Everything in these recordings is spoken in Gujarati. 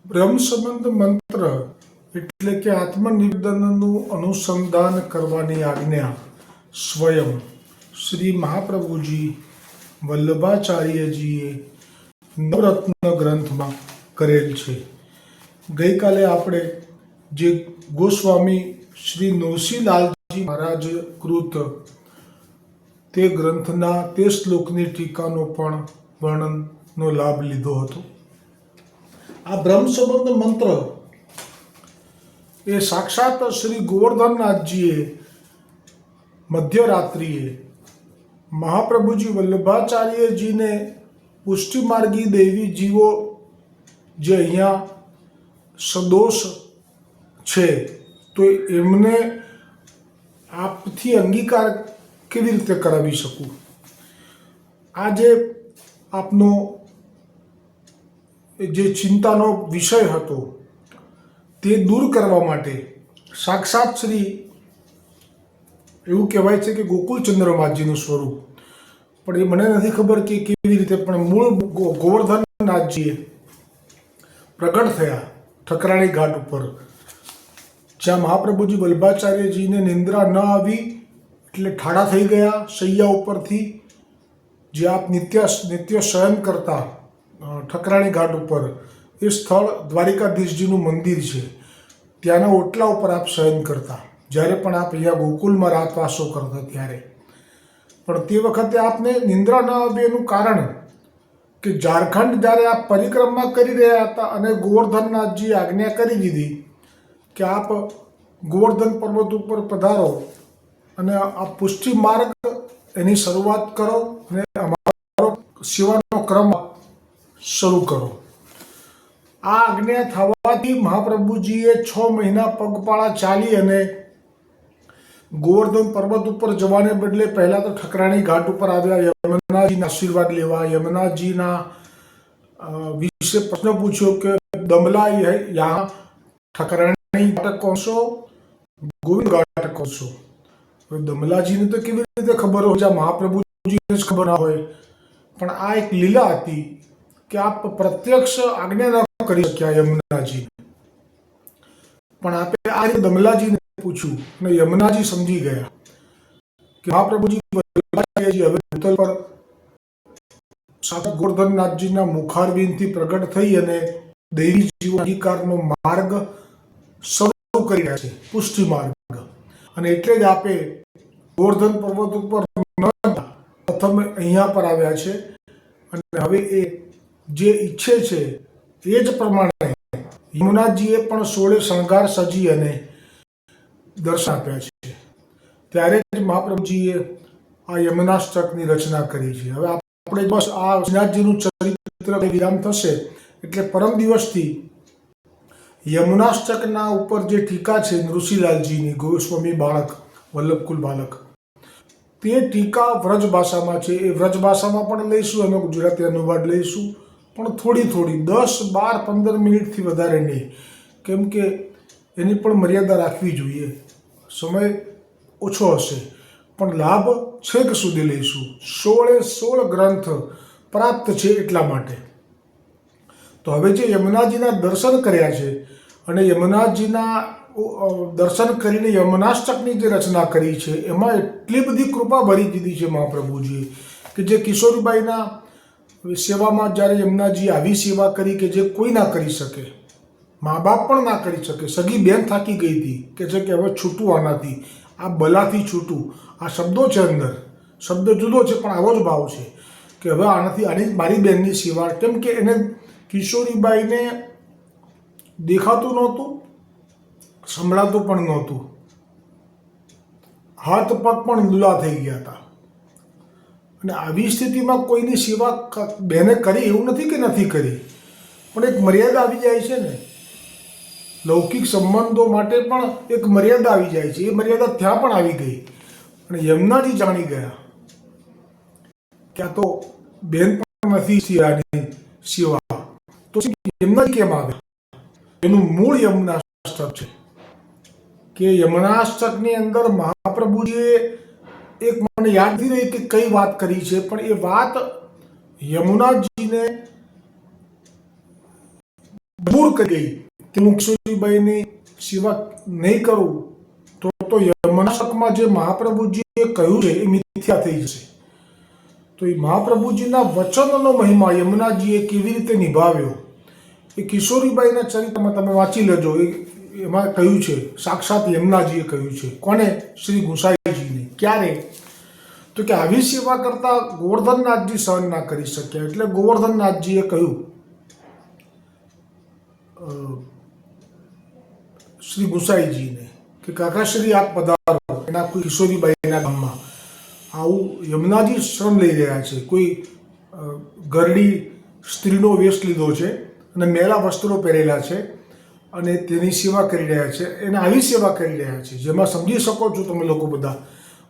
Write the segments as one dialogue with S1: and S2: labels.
S1: બ્રહ્મ સંબંધ મંત્ર એટલે કે આત્મનિવેદનનું અનુસંધાન કરવાની આજ્ઞા સ્વયં શ્રી મહાપ્રભુજી વલ્લભાચાર્યજીએ નવરત્ન ગ્રંથમાં કરેલ છે. ગઈકાલે આપણે જે ગોસ્વામી શ્રી નરસિંહલાલજી મહારાજ કૃત તે ગ્રંથના તે શ્લોકની ટીકાનો પણ વર્ણનનો લાભ લીધો હતો. આ બ્રહ્મ સંબંધ મંત્ર એ સાક્ષાત શ્રી ગોવર્ધનનાથજીએ મધ્યરાત્રિએ મહાપ્રભુજી વલ્લભાચાર્યજીને પુષ્ટિમાર્ગી દેવી જીવો જે અહીંયા સદોષ છે તો એમને આપથી અંગીકાર કેવી રીતે કરાવી શકું. આ જે આપનો જે ચિંતાનો વિષય હતો તે દૂર કરવા માટે સાક્ષાત શ્રી એવું કહેવાય છે કે ગોકુળચંદ્રમાજીનું સ્વરૂપ, પણ એ મને નથી ખબર કે કેવી રીતે, પણ મૂળ ગોવર્ધનનાથજીએ પ્રગટ થયા ઠકરાણી ઘાટ ઉપર, જ્યાં મહાપ્રભુજી વલ્લભાચાર્યજીને નિંદ્રા ન આવી એટલે ઠાડા થઈ ગયા શૈયા ઉપરથી. જે આપ નિત્ય શયન કરતા ઠકરાણી ઘાટ ઉપર, એ સ્થળ દ્વારિકાધીશજીનું મંદિર છે, ત્યાંના ઓટલા ઉપર આપ શયન કરતા જ્યારે પણ આપ અહીંયા ગોકુલમાં રાતવાસો કરતા ત્યારે. પણ તે વખતે આપને નિંદ્રા ન આવે એનું કારણ કે ઝારખંડ જ્યારે આપ પરિક્રમા કરી રહ્યા હતા અને ગોવર્ધનનાથજીએ આજ્ઞા કરી દીધી કે આપ ગોવર્ધન પર્વત ઉપર પધારો અને આ પુષ્ટિ માર્ગ એની શરૂઆત કરો અને અમારો સેવાનો ક્રમ શરૂ કરો. આ આજ્ઞા થવાથી મહાપ્રભુજીએ 6 મહિના પગપાળા ચાલી અને ગોવર્ધન પર્વત ઉપર જવાને બદલે પહેલા તો ઠકરાણી ઘાટ ઉપર આવ્યા યમુનાજીના આશીર્વાદ લેવા. યમુનાજીના વિશે પ્રશ્ન પૂછ્યો કે દમલા યહાં ઠકરાણી ઘાટ કોણ સો, ગોવિંદ ઘાટ કોણ સો. દમલાજીને તો કેવી રીતે ખબર હોય, જ્યાં મહાપ્રભુજીને જ ખબર ના હોય. પણ આ એક લીલા હતી કે આપ પ્રત્યક્ષ આજ્ઞા ન કરી શક્યા યમુનાજી, પણ આપે આ રીતે દમલાજીને પૂછ્યું અને યમુનાજી સમજી ગયા કે મહાપ્રભુજી હવે ભૂતલ પર સાક્ષાત ગોવર્ધનનાથજીના મુખારવિંદથી પ્રગટ થઈ અને દૈવી જીવ અધિકારનો માર્ગ શરૂ કરી રહ્યા છે, પુષ્ટિ માર્ગ. અને એટલે જ આપે ગોવર્ધન પર્વત ઉપર પ્રથમ અહીંયા પર આવ્યા છે અને હવે એ જે ઈચ્છે છે એ જ પ્રમાણે યમુનાજીએ પણ 16 શણગાર સજી અને દર્શન આપ્યા છે. ત્યારે જ મહાપ્રભુજીએ આ યમુનાષ્ટકની રચના કરી છે. હવે આપણે બસ આ શ્રીનાથજીનું ચરિત્ર વિરામ થશે એટલે પરમ દિવસથી યમુનાષ્ટકના ઉપર જે ટીકા છે નૃસિંહલાલજીની, ગોસ્વામી બાળક વલ્લભકુલ બાલક, તે ટીકા વ્રજ ભાષામાં છે. એ વ્રજ ભાષામાં પણ લઈશું, અમે ગુજરાતી અનુવાદ લઈશું, પણ થોડી 10, 12, 15 મિનિટથી વધારે નહીં, કેમ કે એની પણ મર્યાદા રાખવી જોઈએ. સમય ઓછો હશે પણ લાભ છેક સુધી લઈશું. 16 ગ્રંથ પ્રાપ્ત છે એટલા માટે. તો હવે જે યમુનાજીના દર્શન કર્યા છે અને યમુનાજીના દર્શન કરીને યમુનાષ્ટકની જે રચના કરી છે એમાં એટલી બધી કૃપા ભરી દીધી છે મહાપ્રભુજીએ કે જે કિશોરીબાઈના સેવામાં જ્યારે યમુનાજી આવી સેવા કરી કે જે કોઈ ના કરી શકે, મા બાપ પણ ના કરી શકે. સગી બેન થાકી ગઈ હતી કે છે કે હવે છૂટું આનાથી, આ બલાથી છૂટું. આ શબ્દો છે, અંદર શબ્દ જુદો છે પણ આવો જ ભાવ છે કે હવે આની મારી બહેનની સેવા. કેમ કે એને કિશોરીબાઈને દેખાતું નહોતું, સંભળાતું પણ નહોતું, હાથ પગ પણ લૂલા થઈ ગયા હતા. અને આવી સ્થિતિમાં કોઈની સેવા બહેને કરી એવું નથી કે નથી કરી, પણ એક મર્યાદા આવી જાય છે ને. લૌકિક સંબંધો માટે પણ એક મર્યાદા આવી જાય છે. એ મર્યાદા ત્યાં પણ આવી ગઈ અને યમુનાજી જાણી ગયા કે આ તો બહેન પણ નથી સેવા, તો યમુનાજી કેમ આવ્યા? એનું મૂળ યમુનાષ્ટક છે કે યમુનાષ્ટકની અંદર મહાપ્રભુજીએ એક, મને યાદ નથી રહી કે કઈ વાત કરી છે, પણ એ વાત યમુનાજીને મજબૂર કરી ગઈ કે હું કિશોરીબાઈની સેવા નહીં કરું તો યમનાશકમાં જે મહાપ્રભુજીએ કહ્યું છે એ મિથ્યા થઈ જશે. તો એ મહાપ્રભુજીના વચનનો મહિમા યમુનાજીએ કેવી રીતે નિભાવ્યો એ કિશોરીબાઈના ચરિત્રમાં તમે વાંચી લેજો. એમાં કહ્યું છે, સાક્ષાત યમુનાજીએ કહ્યું છે. કોને? શ્રી ગુસાઈજીને. ક્યારે? તો કે આવી સેવા કરતા ગોવર્ધનનાથજી સહન ના કરી શક્યા, એટલે ગોવર્ધનનાથજીએ કહ્યું શ્રી ગુસાઈજીને કે કાકાશ્રી આપ પધારો એના કોઈ કિશોરીબાઈના ગામમાં. આવું યમુનાજી શ્રમ લઈ રહ્યા છે. કોઈ ગરડી સ્ત્રીનો વેશ લીધો છે અને મેલા વસ્ત્રો પહેરેલા છે અને તેની સેવા કરી રહ્યા છે. એને આવી સેવા કરી રહ્યા છે જેમાં સમજી શકો છો તમે લોકો બધા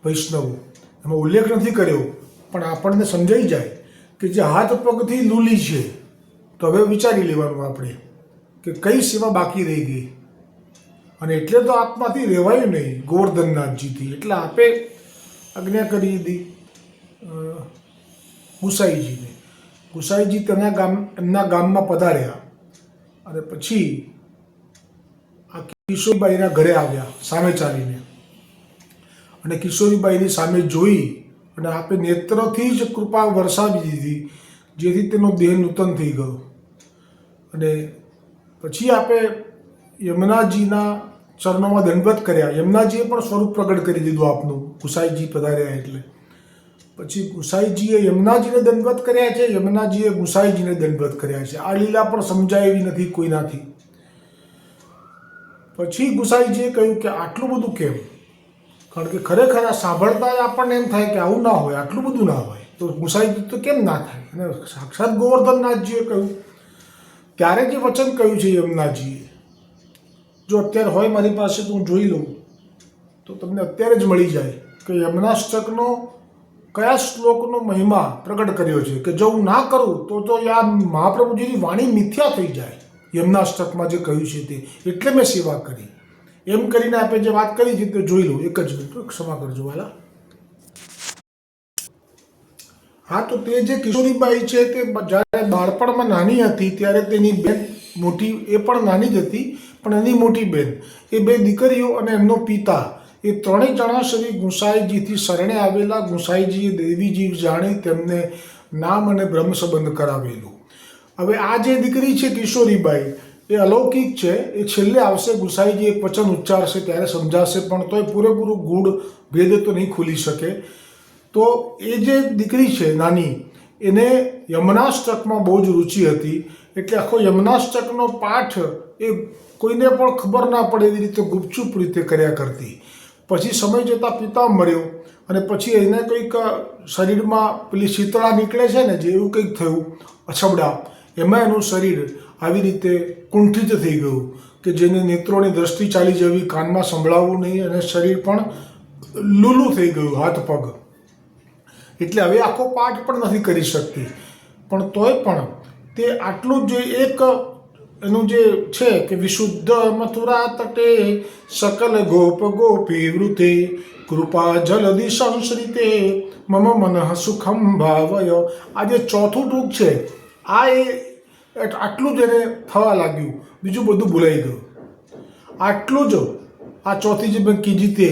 S1: વૈષ્ણવો. એમાં ઉલ્લેખ નથી કર્યો પણ આપણને સમજાઈ જાય કે જે હાથ પગથી લૂલી છે. તો હવે વિચારી લેવાનું આપણે કે કઈ સેવા બાકી રહી ગઈ. અને એટલે તો આપમાંથી રહેવાયું નહીં ગોવર્ધનનાથજીથી. એટલે આપે આજ્ઞા કરી દીધી ગુસાઈજીને. ગુસાઈજી એમના ગામમાં પધાર્યા અને પછી આ કિશોરીબાઈના ઘરે આવ્યા સામે ચાલીને. અને કિશોરીબાઈની સામે જોઈ અને આપે નેત્રથી જ કૃપા વરસાવી દીધી, જેથી તેનો દેહ નૂતન થઈ ગયો. અને પછી આપે યમુનાજીના ચરણોમાં દંડવત કર્યા. યમુનાજીએ પણ સ્વરૂપ પ્રગટ કરી દીધું આપનું, ગુસાઈજી પધાર્યા એટલે. પછી ગુસાઈજીએ યમુનાજીને દંડવત કર્યા છે, યમુનાજીએ ગુસાઈજીને દંડવત કર્યા છે. આ લીલા પણ સમજાય એવી નથી કોઈનાથી. પછી ગુસાઈજીએ કહ્યું કે આટલું બધું કેમ? કારણ કે ખરેખર આ સાંભળતા આપણને એમ થાય કે આવું ના હોય, આટલું બધું ના હોય. તો ગુસાઈજી તો કેમ ના થાય? અને સાક્ષાત ગોવર્ધનનાથજીએ કહ્યું. ત્યારે જે વચન કહ્યું છે યમુનાજીએ, જો અત્યારે હોય મારી પાસે તો હું જોઈ લઉં તો તમને અત્યારે જ મળી જાય કે યમનાષ્ટકનો કયા શ્લોકનો મહિમા પ્રગટ કર્યો છે. કે જો હું ના કરું તો આ મહાપ્રભુજીની વાણી મિથ્યા થઈ જાય. યમનાષ્ટકમાં જે કહ્યું છે તે, એટલે મેં સેવા કરી. એમ કરીને આપણે જે વાત કરી છે તે જોઈ લઉં. એક જ મિનિટ, ક્ષમા કરજો વાલા. હા, તો તે જે કિશોરીબાઈ છે તે જ્યારે બાળપણમાં નાની હતી ત્યારે તેની બેન મોટી, એ પણ નાની જ હતી, પણ એની મોટી બેન, એ બે દીકરીઓ અને એમનો પિતા, એ ત્રણેય જણા શ્રી ગુસાઈજીથી શરણે આવેલા. ગુસાઈજીએ દેવી જીવ જાણી તેમને નામ અને બ્રહ્મ સંબંધ કરાવેલું. હવે આ જે દીકરી છે કિશોરીબાઈ, એ અલૌકિક છે. એ છેલ્લે આવશે, ગુસાઈજી એક વચન ઉચ્ચારશે ત્યારે સમજાશે, પણ તોય પૂરેપૂરું ગૂઢ ભેદ તો નહીં ખુલી શકે. તો એ જે દીકરી છે નાની, એને યમનાષ્ટકમાં બહુ જ રુચિ હતી. એટલે આખો યમનાષ્ટકનો પાઠ એ કોઈને પણ ખબર ના પડે એવી રીતે ગુપચુપ રીતે કર્યા કરતી. પછી સમય જતાં પિતા મર્યો અને પછી એને કંઈક શરીરમાં પેલી શીતળા નીકળે છે ને, જે એવું કંઈક થયું, અછબડા, એમાં એનું શરીર આવી રીતે કુંઠિત થઈ ગયું કે જેને નેત્રોની દ્રષ્ટિ ચાલી જવી, કાનમાં સંભળાવવું નહીં, અને શરીર પણ લૂલું થઈ ગયું, હાથ પગ. એટલે હવે આખો પાઠ પણ નથી કરી શકતી. પણ તોય પણ તે આટલું જે એક એનું જે છે કે વિશુદ્ધ મથુરા તટે સકલ ગોપ ગોપી વૃતે કૃપા જલધિ સંશ્રિતે મમ મનઃ સુખમ ભાવય. આ જે ચોથું ટૂંક છે, આ આટલું જ એને થવા લાગ્યું, બીજું બધું ભૂલાઈ ગયું. આટલું જ આ ચોથી જે મેં કીધી તે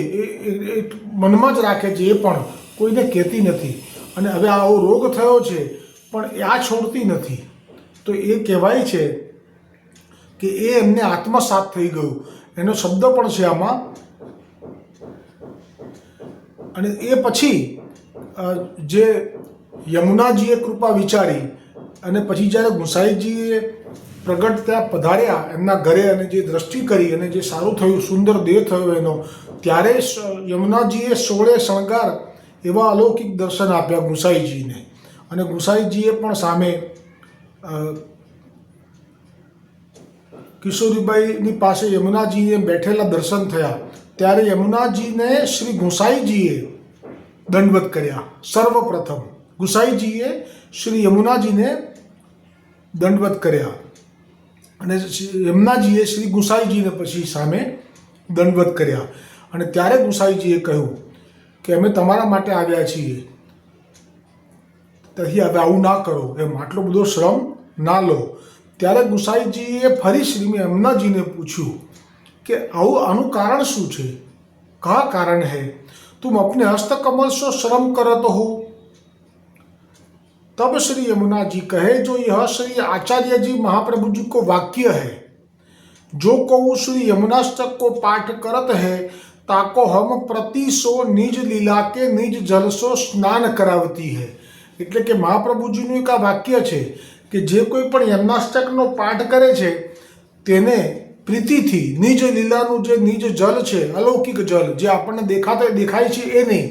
S1: એ મનમાં જ રાખે છે, એ પણ કોઈને કહેતી નથી. અને હવે આવો રોગ થયો છે પણ એ આ છોડતી નથી. તો એ કહેવાય છે કે એ એમને આત્મસાત થઈ ગયું. એનો શબ્દ પણ છે આમાં. અને એ પછી જે યમુનાજીએ કૃપા વિચારી અને પછી જ્યારે ગુસાઈજીએ પ્રગટ ત્યાં પધાર્યા એમના ઘરે અને જે દ્રષ્ટિ કરી અને જે સારું થયું, સુંદર દેહ થયો એનો, ત્યારે યમુનાજીએ 16 શણગાર એવા અલૌકિક દર્શન આપ્યા ગુસાઈજીને. અને ગુસાઈજીએ પણ સામે કિશોરીબાઈની પાસે યમુનાજીએ બેઠેલા દર્શન થયા. ત્યારે યમુનાજીને શ્રી ગુસાઈજીએ દંડવત કર્યા. સર્વપ્રથમ ગુસાઈજીએ શ્રી યમુનાજીને દંડવત કર્યા અને યમુનાજીએ શ્રી ગુસાઈજીને પછી સામે દંડવત કર્યા. અને ત્યારે ગુસાઈજીએ કહ્યું કે અમે તમારા માટે આવ્યા છીએ, તેથી હવે આવું ના કરો, એમ આટલો બધો શ્રમ ના લો. ત્યારે ગુસાઈજીએ ફરી શ્રી યમુનાજીને પૂછ્યું કે આનું કારણ શું છે? कहा कारण है तुम अपने हस्तकमल से श्रम करत हो? तब श्री यमुना जी कहे, जो यह श्री आचार्य जी महाप्रभु जी को वाक्य है, जो कहूँ श्री यमुनाष्टक को पाठ करत है, ताको हम प्रति सो निज लीला के निज जल સો સ્નાન કરાવતી है। એટલે કે મહાપ્રભુજીનું એક આ વાક્ય છે કે જે કોઈ પણ યમનાષ્ટકનો પાઠ કરે છે તેને પ્રીતિથી નિજ લીલાનું જે નિજ જલ છે, અલૌકિક જલ જે આપણને દેખાય છે એ નહીં,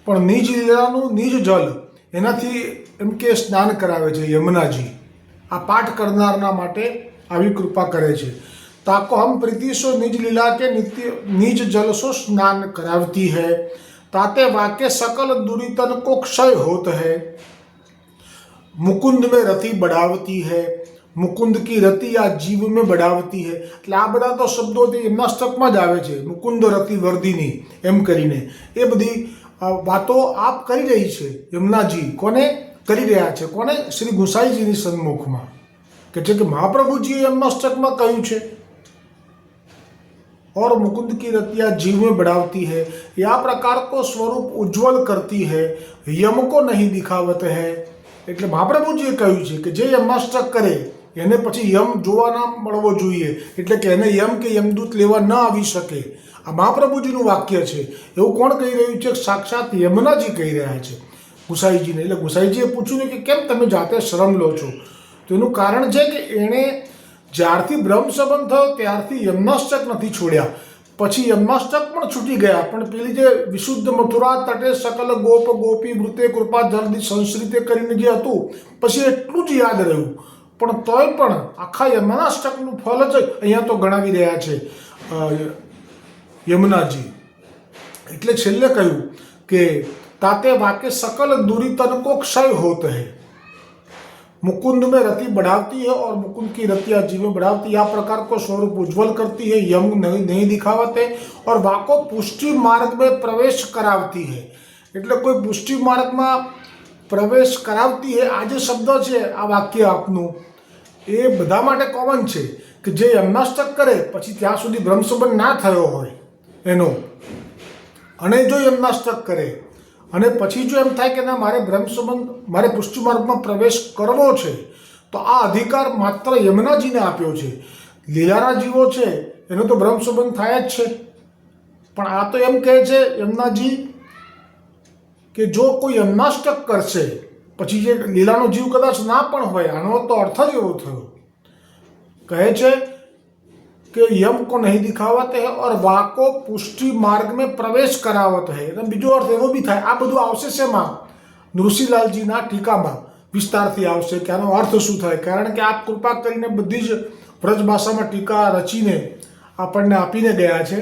S1: પણ નિજ લીલાનું નિજ જલ એનાથી એમ કે સ્નાન કરાવે છે યમુનાજી। આ પાઠ કરનારના માટે આવી કૃપા કરે છે। ताको हम प्रीति सो निज लीला के नित्य निज जल सो स्नान करावती है, ताते वाक्य सकल दुरीतन को क्षय होत है, मुकुंद में रति बढ़ावती है, मुकुंद की रति या जीव में बढ़ावती है। એટલે આ બધા તો શબ્દો યમનાષ્ટકમાં જ આવે છે, મુકુંદ રતિ વર્ધિની એમ કરીને એ બધી વાતો આપ કરી રહી છે યમુનાજી। કોને કરી રહ્યા છે? કોને? શ્રી ગુસાઈજીની સન્મુખમાં કે છે કે મહાપ્રભુજીએ યમનાષ્ટકમાં કહ્યું છે, और मुकुंद की रतिया जीव में बढ़ावती है, या प्रकार को स्वरूप उज्ज्वल करती है, यम को नहीं दिखावत है। એટલે મહાપ્રભુજીએ કહ્યું છે કે જે યમનાષ્ટક કરે એને પછી યમ જોવા ના મળવો જોઈએ, એટલે કે એને યમ કે યમદૂત લેવા ન આવી શકે। આ મહાપ્રભુજીનું વાક્ય છે। એવું કોણ કહી રહ્યું છે? સાક્ષાત યમુનાજી કહી રહ્યા છે ગુસાઈજીને। એટલે ગુસાઈજીએ પૂછ્યું ને કે કેમ તમે જાતે શ્રમ લો છો? તો એનું કારણ છે કે એણે જ્યારથી બ્રહ્મ સંબંધ થયો ત્યારથી યમનાષ્ટક નથી છોડ્યા। પછી યમનાષ્ટક પણ છૂટી ગયા, પણ પેલી જે વિશુદ્ધ મથુરા તટે સકલ ગોપ ગોપી વૃતે કૃપા જલ્દી સંશ્રિતે કરીને જે હતું પછી એટલું જ યાદ રહ્યું, પણ તોય પણ આખા યમનાષ્ટકનું ફળ જ અહીંયા તો ગણાવી રહ્યા છે યમુનાજી। એટલે છેલ્લે કહ્યું કે તાતે વાકે सकल दुरीतन को क्षय होत है, मुकुंद में रति बढ़ावती है और मुकुंद की रतिया जीव में बढ़ावती है, प्रकार को स्वरूप उज्ज्वल करती है, यम नहीं दिखावते, और वाको पुष्टि मार्ग में प्रवेश करावती है। એટલે કોઈ પુષ્ટિ માર્ગમાં પ્રવેશ કરાવતી है આ જે શબ્દ છે આ વાક્ય આપનું એ બધા માટે કોમન છે કે જે યમનાષ્ટક કરે પછી ત્યાં સુધી બ્રહ્મ સંબંધ ના થયો હોય એનો, અને જો યમનાષ્ટક કરે અને પછી જો એમ થાય કે ના મારે બ્રહ્મ સંબંધ મારે પુષ્ટિ માર્ગમાં પ્રવેશ કરવો છે તો આ અધિકાર માત્ર યમુનાજીને આપ્યો છે। લીલાના જીવો છે એનો તો બ્રહ્મ સંબંધ થાય જ છે, પણ આ તો એમ કહે છે યમુનાજી કે જો કોઈ યમનાષ્ટક કરશે પછી જે લીલાનો જીવ કદાચ ના પણ હોય, આનો તો અર્થ જ એવો થયો, કહે છે कि यम को नहीं दिखावत है और वाको पुष्टि मार्ग में प्रवेश करावत है। એટલે બીજો અર્થ એવો બી થાય। આ બધું આવશે શેમાં? નૃસિંહલાલજીના ટીકામાં વિસ્તારથી આવશે કે આનો અર્થ શું થાય, કારણ કે આપ કૃપા કરીને બધી જ વ્રજ ભાષામાં ટીકા રચીને આપણને આપીને ગયા છે,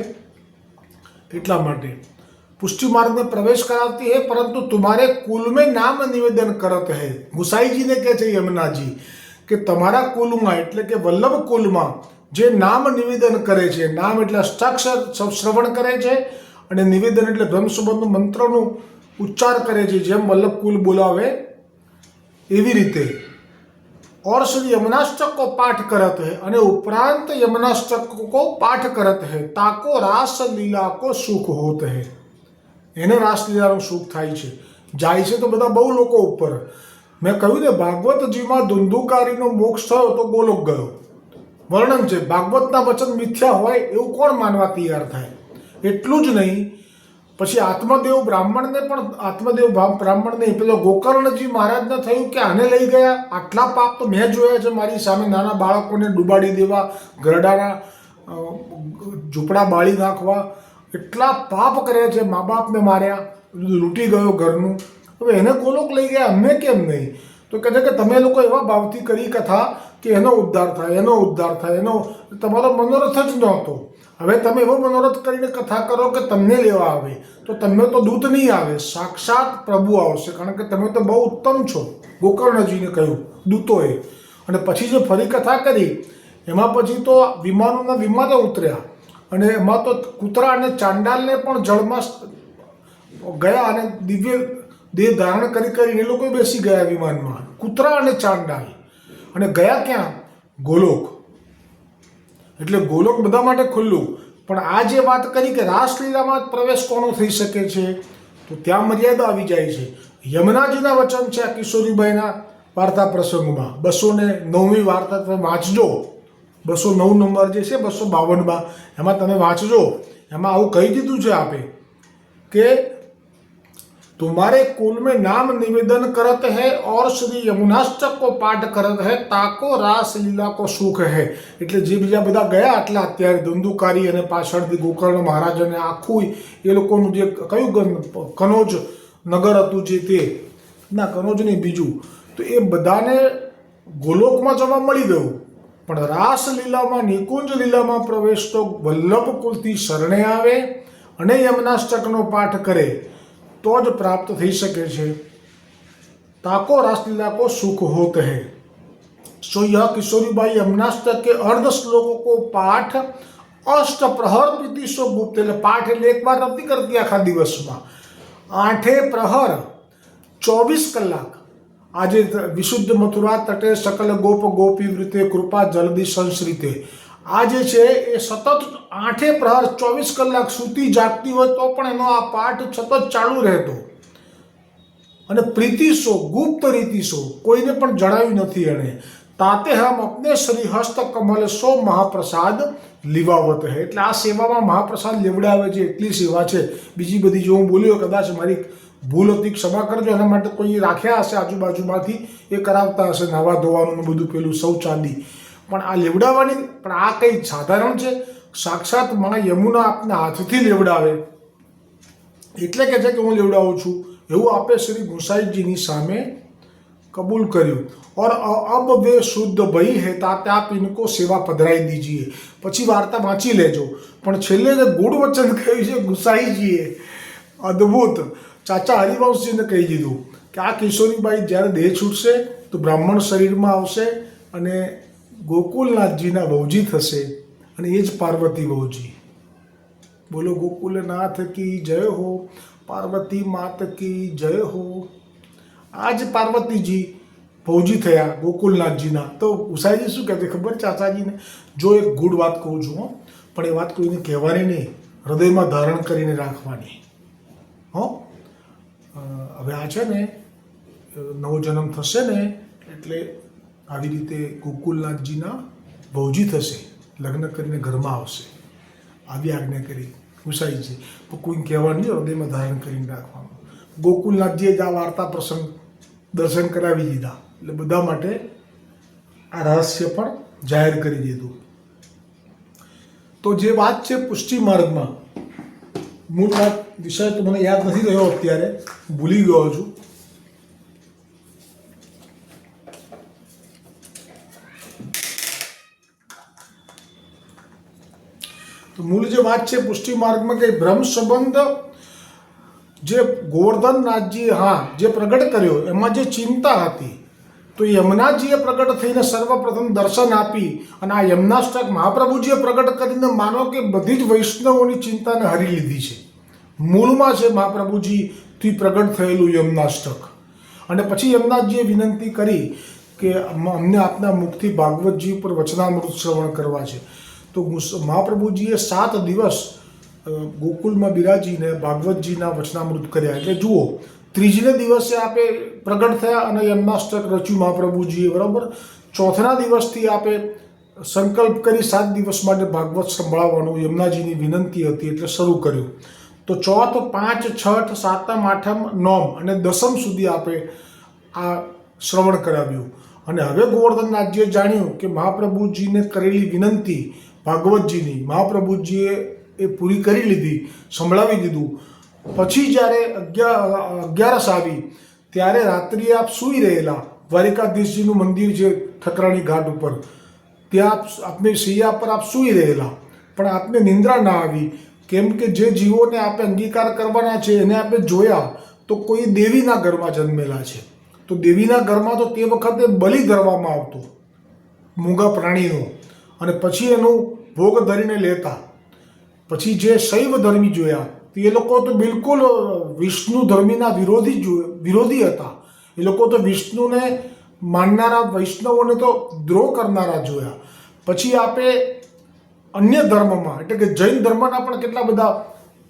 S1: એટલા માટે पुष्टि मार्ग में प्रवेश कराती है, परंतु तुम्हारे कुल में नाम निवेदन करत है। गुसाईजीને કહે છે યમુનાજી કે તમારા કુલમાં એટલે કે વલ્લભ કુલમાં જે નામ નિવેદન કરે છે, નામ એટલે અષ્ટાક્ષર શ્રવણ કરે છે અને નિવેદન એટલે બ્રહ્મ સંબંધ મંત્રનું ઉચ્ચાર કરે છે, જેમ વલ્લભ કુલ બોલાવે એવી રીતે। और श्री यमुनाष्टक को पाठ करत है અને ઉપરાંત यमुनाष्टक को पाठ करत है, ताको रास लीला को सुख होत है। એને રાસલીલાનું સુખ થાય છે, જાય છે તો બધા બહુ લોકો ઉપર। મેં કહ્યું ને ભાગવતજીમાં ધુંધુકારીનો મોક્ષ થયો તો ગોલોક ગયો, વર્ણન છે। ભાગવતના વચન મિથ્યા હોય એવું કોણ માનવા તૈયાર થાય? એટલું જ નહીં, પછી આત્મદેવ બ્રાહ્મણને પણ આત્મદેવ બ્રાહ્મણને પેલો ગોકર્ણજી મહારાજને થયું કે આને લઈ ગયા, આટલા પાપ તો મેં જોયા છે મારી સામે, નાના બાળકોને ડૂબાડી દેવા, ગરડાના ઝૂંપડા બાળી નાખવા, એટલા પાપ કર્યા છે, મા બાપને માર્યા, લૂંટી ગયો ઘરનું, હવે એને ગોલોક લઈ ગયા, અમને કેમ નહીં? તો કહે છે કે તમે લોકો એવા ભાવથી કરી કથા કે એનો ઉદ્ધાર થાય, એનો ઉદ્ધાર થાય, એનો તમારો મનોરથ જ નહોતો। હવે તમે એવો મનોરથ કરીને કથા કરો કે તમને લેવા આવે, તો તમને તો દૂત નહીં આવે, સાક્ષાત પ્રભુ આવશે, કારણ કે તમે તો બહુ ઉત્તમ છો, ગોકર્ણજીને કહ્યું દૂતોએ। અને પછી જે ફરી કથા કરી એમાં પછી તો વિમાનોના વિમાને ઉતર્યા, અને એમાં તો કૂતરા અને ચાંડાલને પણ જળમાં ગયા અને દિવ્ય દેહ ધારણ કરીને એ લોકો બેસી ગયા વિમાનમાં, કૂતરા અને ચાંડાલ। અને ગયા ક્યાં? ગોલોક, એટલે ગોલોક બધા માટે ખુલ્લું. પણ આ જે વાત કરી કે રાસલીલામાં પ્રવેશ કોનો થઈ શકે છે, તો ત્યાં મર્યાદા આવી જાય છે. યમુનાજીના વચન છે આ કિશોરીબાઈના વાર્તા પ્રસંગમાં 209મી વાર્તા તમે વાંચજો, 209 નંબર જે છે 252માં, એમાં તમે વાંચજો. એમાં આવું કહી દીધું છે આપે કે तुम्हारे कुल में नाम निवेदन करत है और श्री यमुनाष्टक को पाठ करत है ताको रासलीला को सुख है. એટલે જે બીજા બધા ગયા એટલા અત્યારે ધંધુકારી અને પાછળથી ગોકર્ણ મહારાજ અને આખું એ લોકોનું જે કયું કનોજ નગર હતું જે તે ના કનોજ નહીં બીજું, તો એ બધાને ગોલોકમાં જવા મળી ગયું. પણ રાસલીલામાં નિકુંજ લીલામાં પ્રવેશ તો વલ્લભ કુલથી શરણે આવે અને યમનાષ્ટકનો પાઠ કરે तो ज प्राप्त થઈ શકે છે. ताको रासलीला को सुख होत है. सो यह किशोरीबाई यमुनाष्टक के अर्ध श्लोकों को पाठ अष्ट प्रहर प्रीति सो गुप्त, એટલે પાઠ એટલે એક વાર નથી કરતી આખા દિવસમાં, 8 પ્રહર 24 કલાક. આજે વિશુદ્ધ મથુરા તટે સકલ ગોપ ગોપી વૃતે કૃપા જલ્દી સંશ્રિતે, આ જે છે એ સતત 8 પ્રહર 24 કલાક સૂતી જાગતી હોય તો પણ એનો આ પાઠ સતત ચાલુ રહેતો. અને પ્રીતિશો ગુપ્ત રીતિશો, કોઈને પણ જણાવ્યું નથી એણે. તાતે હમ અપને શ્રી હસ્ત કમલ સો મહાપ્રસાદ લીવાવત હે, એટલે આ સેવામાં મહાપ્રસાદ લેવડાવે છે એટલી સેવા છે. બીજી બધી જો હું બોલ્યો કદાચ મારી ભૂલ હતી ક્ષમા કરજો, એના માટે કોઈ રાખ્યા હશે આજુબાજુમાંથી, એ કરાવતા હશે નાવા ધોવાનું બધું પેલું શૌચાદી, પણ આ લેવડાવવાની, પણ આ કંઈ સાધારણ છે, સાક્ષાત મારા યમુના આપના હાથથી લેવડાવે એટલે કે છે કે હું લેવડાવું છું એવું આપે શ્રી ગુસાઈજીની સામે કબૂલ કર્યું. और अब वे शुद्ध भई है ताते आप इनको सेवा पधराई दीजिए. પછી વાર્તા વાંચી લેજો. પણ છેલ્લે જે ગુડ વચન કહ્યું છે ગુસાઈજીએ, અદ્ભુત, ચાચા હરિવંશજીને કહી દીધું કે આ કિશોરીબાઈ જ્યારે દેહ છૂટશે તો બ્રાહ્મણ શરીરમાં આવશે અને ગોકુલનાથજીના વહુજી થશે, અને એ જ પાર્વતી વહુજી. બોલો ગોકુલનાથ કી જય હો, પાર્વતી માત કી જય હો. આ જ પાર્વતીજી વહુજી થયા ગોકુલનાથજીના. તો ગુસાઈજી શું કહેते ખબર ચાચાજીને? જો એક ગુડ વાત કહું છું હો, પણ એ વાત કોઈને કહેવાની નહીં, હૃદયમાં ધારણ કરીને રાખવાની હો. હવે આ છે ને નવો જન્મ થશે ને એટલે આવી રીતે ગોકુલનાથજીના વહુજી થશે, લગ્ન કરીને ઘરમાં આવશે, આવી આજ્ઞા કરી ગુસાઈજી. પણ કોઈને કહેવાનું નહીં, હૃદયમાં ધારણ કરીને રાખવાનું. ગોકુલનાથજીએ જ આ વાર્તા પ્રસંગ દર્શન કરાવી દીધા, એટલે બધા માટે આ રહસ્ય પણ જાહેર કરી દીધું. તો જે વાત છે પુષ્ટિ માર્ગમાં, મૂળ વાત વિષય તો મને યાદ નથી રહ્યો અત્યારે, ભૂલી ગયો છું. તો મૂળ જે વાત છે પુષ્ટિ માર્ગમાં કે બ્રહ્મ સંબંધ જે ગોવર્ધનનાથજી જે પ્રગટ કર્યો એમાં જે ચિંતા હતી, તો યમુનાજીએ પ્રગટ થઈને સર્વપ્રથમ દર્શન આપી અને આ યમનાષ્ટક મહાપ્રભુજીએ પ્રગટ કરીને માનો કે બધી જ વૈષ્ણવોની ચિંતાને હરી લીધી છે. મૂળમાં છે મહાપ્રભુજીથી પ્રગટ થયેલું યમનાષ્ટક. અને પછી યમનાથજીએ વિનંતી કરી કે અમને આપના મુખથી ભાગવતજી ઉપર વચનામૃત શ્રવણ કરવા છે. તો મહાપ્રભુજીએ 7 દિવસ ગોકુલમાં બિરાજીને ભાગવતજીના વચનામૃત કર્યા. એટલે જુઓ, ત્રીજને દિવસે આપે પ્રગટ થયા અને યમનાષ્ટક રચ્યું મહાપ્રભુજીએ, બરાબર. ચોથના દિવસથી આપે સંકલ્પ કરી 7 દિવસ માટે ભાગવત સંભળાવવાનું યમુનાજીની વિનંતી હતી એટલે શરૂ કર્યું. તો ચોથ, 5, છઠ, 7મ, 8મ, 9મ અને 10મ સુધી આપે આ શ્રવણ કરાવ્યું. અને હવે ગોવર્ધનનાથજીએ જાણ્યું કે મહાપ્રભુજીને કરેલી વિનંતી ભાગવતજીની મહાપ્રભુજીએ એ પૂરી કરી લીધી, સંભળાવી દીધું. પછી જ્યારે 11સ આવી ત્યારે રાત્રિએ આપ સૂઈ રહેલા, દ્વારિકાધીશજીનું મંદિર છે ઠકરાણી ઘાટ ઉપર, ત્યાં આપને શૈયા પર આપ સૂઈ રહેલા, પણ આપને નિંદ્રા ના આવી. કેમ કે જે જીવોને આપણે અંગીકાર કરવાના છે એને આપણે જોયા તો કોઈ દેવીના ઘરમાં જન્મેલા છે. તો દેવીના ઘરમાં તો તે વખતે બલિ ધરવામાં આવતો મૂંગા પ્રાણીનો, અને પછી એનું ભોગ ધરીને લેતા. પછી જે શૈવ ધર્મી જોયા તો એ લોકો તો બિલકુલ વિષ્ણુ ધર્મીના વિરોધી હતા. એ લોકો તો વિષ્ણુને માનનારા વૈષ્ણવોને તો દ્રોહ કરનારા જોયા. પછી આપે અન્ય ધર્મમાં એટલે કે જૈન ધર્મના પણ કેટલા બધા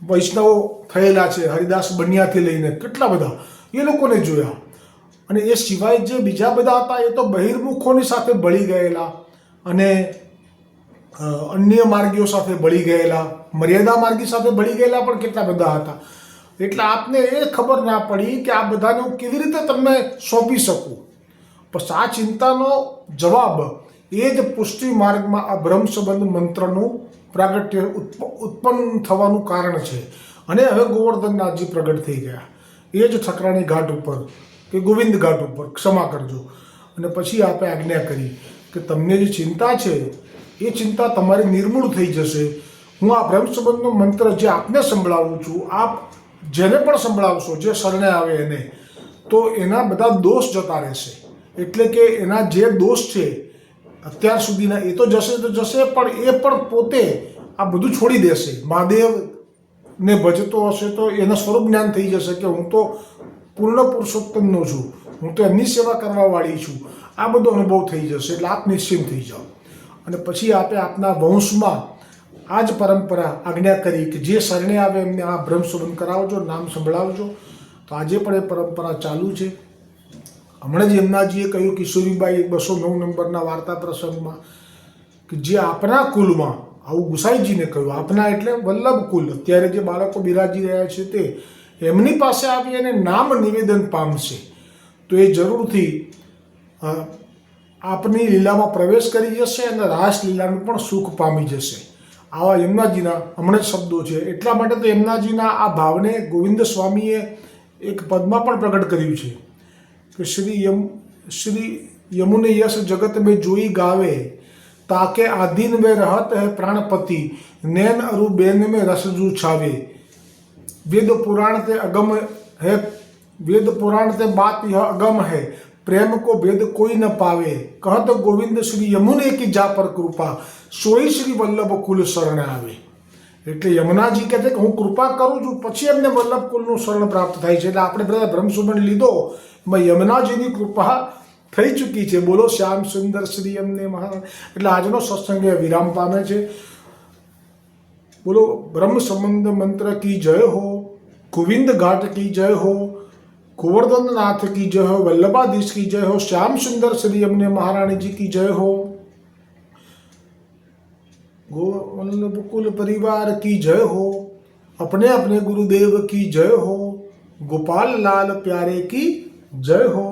S1: વૈષ્ણવો થયેલા છે, હરિદાસ બનિયાથી લઈને કેટલા બધા એ લોકોને જોયા. અને એ સિવાય જે બીજા બધા હતા એ તો બહિર્મુખોની સાથે ભળી ગયેલા અને અન્ય માર્ગીઓ સાથે ભળી ગયેલા, મર્યાદા માર્ગી સાથે ભળી ગયેલા પણ કેટલા બધા હતા. એટલે આપને એ ખબર ના પડી કે આ બધાને હું કેવી રીતે તમને સોંપી શકું. બસ આ ચિંતાનો જવાબ એ જ પુષ્ટિ માર્ગમાં આ બ્રહ્મ સંબંધ મંત્રનું પ્રાગટ્ય ઉત્પન્ન થવાનું કારણ છે. અને હવે ગોવર્ધનનાથજી પ્રગટ થઈ ગયા એ જ ઠકરાણી ઘાટ ઉપર કે ગોવિંદ ઘાટ ઉપર, ક્ષમા કરજો. અને પછી આપે આજ્ઞા કરી કે તમને જે ચિંતા છે એ ચિંતા તમારી નિર્મૂળ થઈ જશે. હું આ બ્રહ્મ સંબંધનો મંત્ર જે આપને સંભળાવું છું, આપ જેને પણ સંભળાવશો, જે શરણે આવે એને, તો એના બધા દોષ જતા રહેશે. એટલે કે એના જે દોષ છે અત્યાર સુધીના એ તો જશે, પણ એ પણ પોતે આ બધું છોડી દેશે. મહાદેવને ભજતો હશે તો એના સ્વરૂપ જ્ઞાન થઈ જશે કે હું તો પૂર્ણ પુરુષોત્તમનો છું, હું તો એમની સેવા કરવા વાળી છું. આ બધો અનુભવ થઈ જશે. એટલે આપ નિશ્ચિંત થઈ જાઓ. અને પછી આપે આપના વંશમાં આ જ પરંપરા આજ્ઞા કરી કે જે શરણે આવે એમને આ બ્રહ્મ સંબંધ કરાવજો, નામ સંભળાવજો. તો આજે પણ એ પરંપરા ચાલુ છે. હમણાં જ યમુનાજીએ કહ્યું કિશોરીબાઈ 209 નંબરના વાર્તા પ્રસંગમાં કે જે આપના કુલમાં, આવું ગુસાઈજીને કહ્યું, આપના એટલે વલ્લભ કુલ, અત્યારે જે બાળકો બિરાજી રહ્યા છે તે એમની પાસે આવી અને નામ નિવેદન પામશે તો એ જરૂરથી આપની લીલામાં પ્રવેશ કરી જશે અને રાસલીલાનું પણ સુખ પામી જશે. આવા યમુનાજીના હમણાં જ શબ્દો છે. એટલા માટે તો યમુનાજીના આ ભાવને ગોવિંદ સ્વામીએ એક પદમાં પણ પ્રગટ કર્યું છે કે શ્રી યમુને યશ જગત में જોઈ ગાવે, તાકે આધીન में रहत है प्राणपति, नैन अरु बेन में रसजू छावे, वेद पुराण ते अगम है, वेद पुराण ते बात यह अगम है, प्रेम को भेद कोई न पावे, कहत गोविंद श्री यमुने की जा पर कृपा, सोई श्री वल्लभ कुल शरण આવે. એટલે યમુનાજી કહે છે કે હું કૃપા કરું છું પછી એમને વલ્લભ કુલનું શરણ પ્રાપ્ત થાય છે. એટલે આપણે બધા બ્રહ્મ સંબંધ લીધો એમાં યમુનાજીની કૃપા થઈ ચૂકી છે. બોલો શ્યામ સુંદર શ્રી અમને મહા. એટલે આજનો સત્સંગ વિરામ પામે છે. બોલો બ્રહ્મ સંબંધ મંત્ર કી જય હો, ગોવિંદ ઘાટ કી જય હો, गोवर्धननाथ की जय हो, वल्लभाधीश की जय हो, श्याम सुंदर श्री अमने महारानी जी की जय हो, वल्लभ कुल परिवार की जय हो, अपने अपने गुरुदेव की जय हो, गोपाल लाल प्यारे की जय हो.